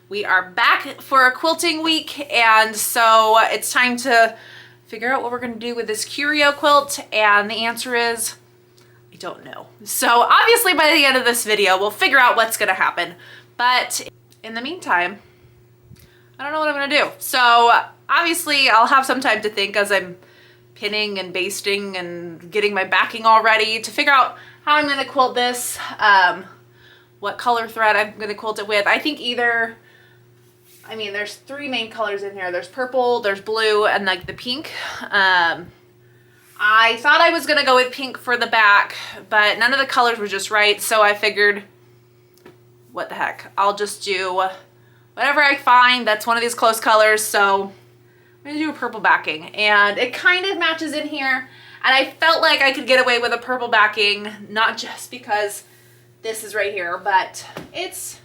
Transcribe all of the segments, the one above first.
We are back for a quilting week, and so it's time to figure out what we're gonna do with this Curio quilt, and the answer is, I don't know. So obviously by the end of this video, we'll figure out what's gonna happen. But in the meantime, I don't know what I'm gonna do. So obviously I'll have some time to think as I'm pinning and basting and getting my backing all ready to figure out how I'm gonna quilt this, what color thread I'm gonna quilt it with. I think either, I mean, there's three main colors in here. There's purple, there's blue, and like the pink. I thought I was gonna go with pink for the back, but none of the colors were just right. So I figured, what the heck? I'll just do whatever I find that's one of these close colors. So I'm gonna do a purple backing, and it kind of matches in here. And I felt like I could get away with a purple backing, not just because this is right here, but it's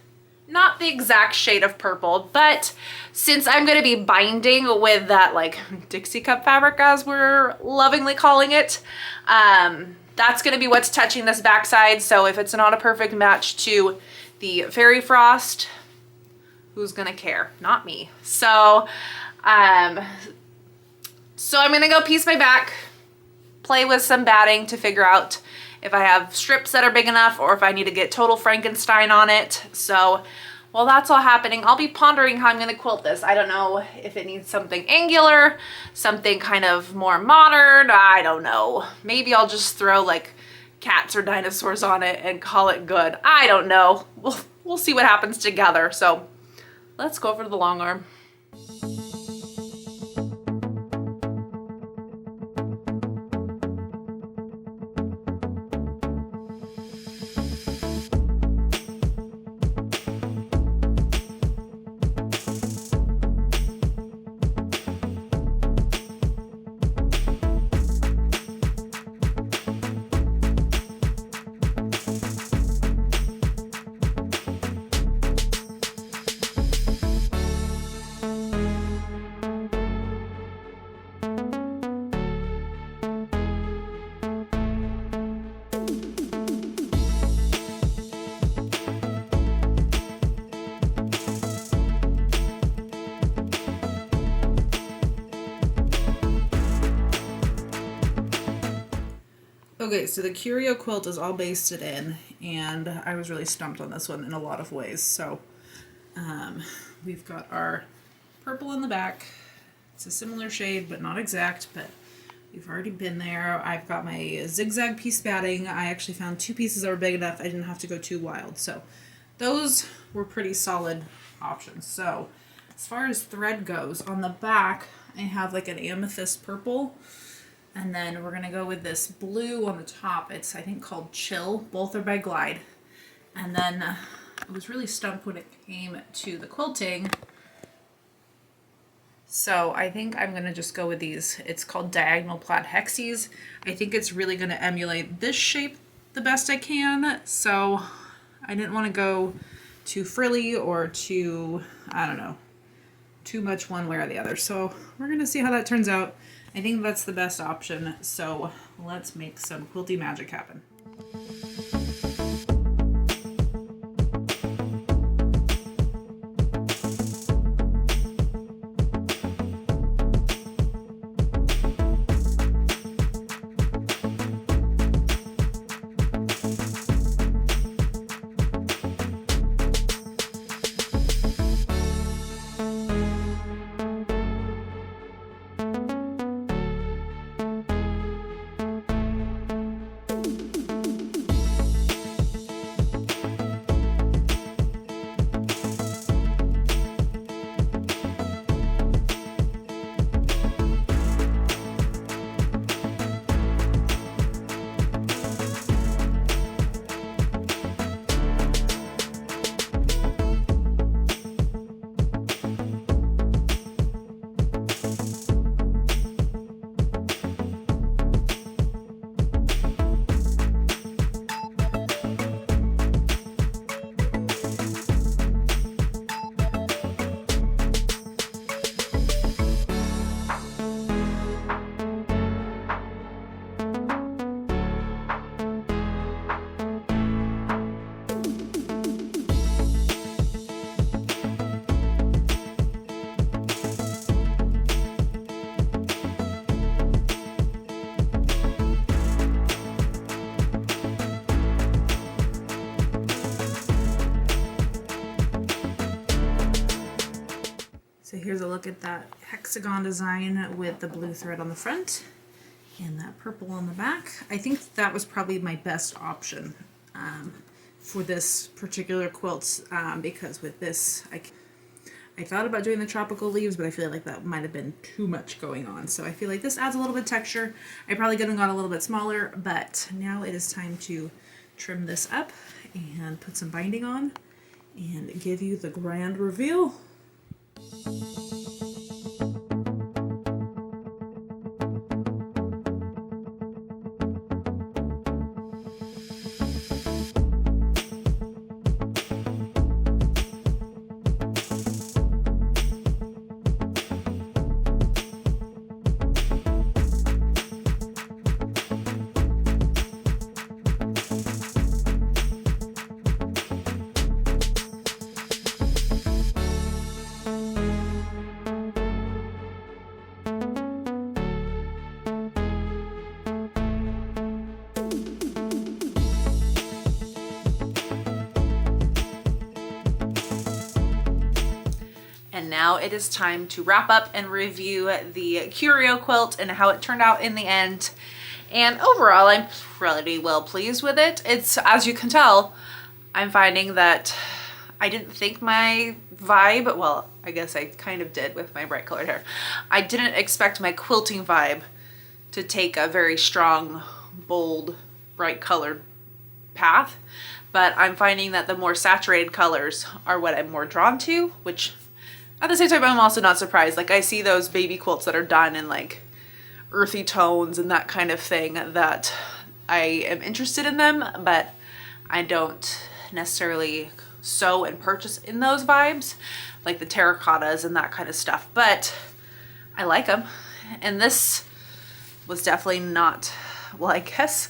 not the exact shade of purple. But since I'm going to be binding with that like Dixie cup fabric, as we're lovingly calling it, that's going to be what's touching this backside. So if it's not a perfect match to the Fairy Frost, who's going to care? Not me. So I'm going to go piece my back, play with some batting to figure out if I have strips that are big enough or if I need to get total Frankenstein on it. So while that's all happening, I'll be pondering how I'm gonna quilt this. I don't know if it needs something angular, something kind of more modern, I don't know. Maybe I'll just throw like cats or dinosaurs on it and call it good. I don't know. We'll see what happens together. So let's go over to the long arm. Okay, so the Curio quilt is all basted in, and I was really stumped on this one in a lot of ways. So we've got our purple in the back. It's a similar shade, but not exact, but we've already been there. I've got my zigzag piece batting. I actually found two pieces that were big enough. I didn't have to go too wild. So those were pretty solid options. So as far as thread goes, on the back, I have like an amethyst purple. And then we're going to go with this blue on the top. It's, I think, called Chill. Both are by Glide. And then I was really stumped when it came to the quilting. So I think I'm going to just go with these. It's called Diagonal Plaid Hexies. I think it's really going to emulate this shape the best I can. So I didn't want to go too frilly or too, I don't know, too much one way or the other. So we're going to see how that turns out. I think that's the best option, so let's make some quilty magic happen. here's a look at that hexagon design with the blue thread on the front and that purple on the back. I think that was probably my best option for this particular quilt, because with this, I thought about doing the tropical leaves, but I feel like that might have been too much going on. So I feel like this adds a little bit of texture. I probably could have gone a little bit smaller, but now it is time to trim this up and put some binding on and give you the grand reveal. And now it is time to wrap up and review the Curio quilt and how it turned out in the end. And overall, I'm pretty well pleased with it. It's, as you can tell, I'm finding that I didn't think my vibe, well, I guess I kind of did with my bright colored hair. I didn't expect my quilting vibe to take a very strong, bold, bright colored path, but I'm finding that the more saturated colors are what I'm more drawn to, which at the same time, I'm also not surprised. Like, I see those baby quilts that are done in like earthy tones and that kind of thing, that I am interested in them, but I don't necessarily sew and purchase in those vibes, like the terracottas and that kind of stuff, but I like them. And this was definitely not, well, I guess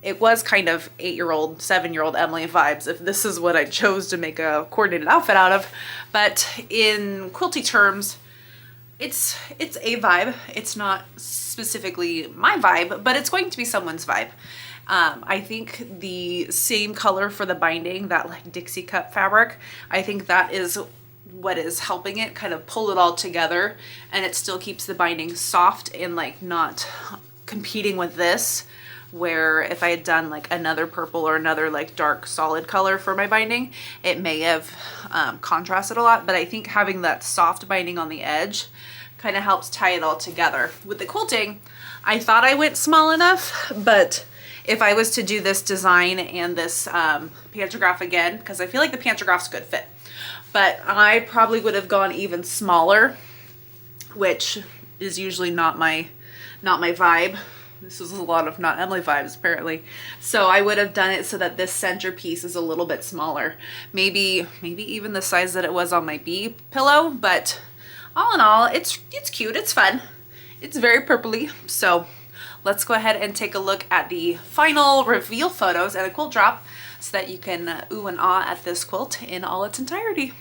it was kind of 8-year-old, 7-year-old Emily vibes if this is what I chose to make a coordinated outfit out of. But in quilty terms, it's a vibe. It's not specifically my vibe, but it's going to be someone's vibe. I think the same color for the binding, that like Dixie cut fabric, I think that is what is helping it kind of pull it all together, and it still keeps the binding soft and like not competing with this, where if I had done like another purple or another like dark solid color for my binding, it may have contrasted a lot. But I think having that soft binding on the edge kind of helps tie it all together. With the quilting, I thought I went small enough, but if I was to do this design and this pantograph again, because I feel like the pantograph's a good fit, but I probably would have gone even smaller, which is usually not my vibe. This was a lot of not Emily vibes, apparently. So I would have done it so that this center piece is a little bit smaller. Maybe even the size that it was on my bee pillow, but all in all, it's cute, it's fun. It's very purpley. So let's go ahead and take a look at the final reveal photos and a quilt drop so that you can ooh and ah at this quilt in all its entirety.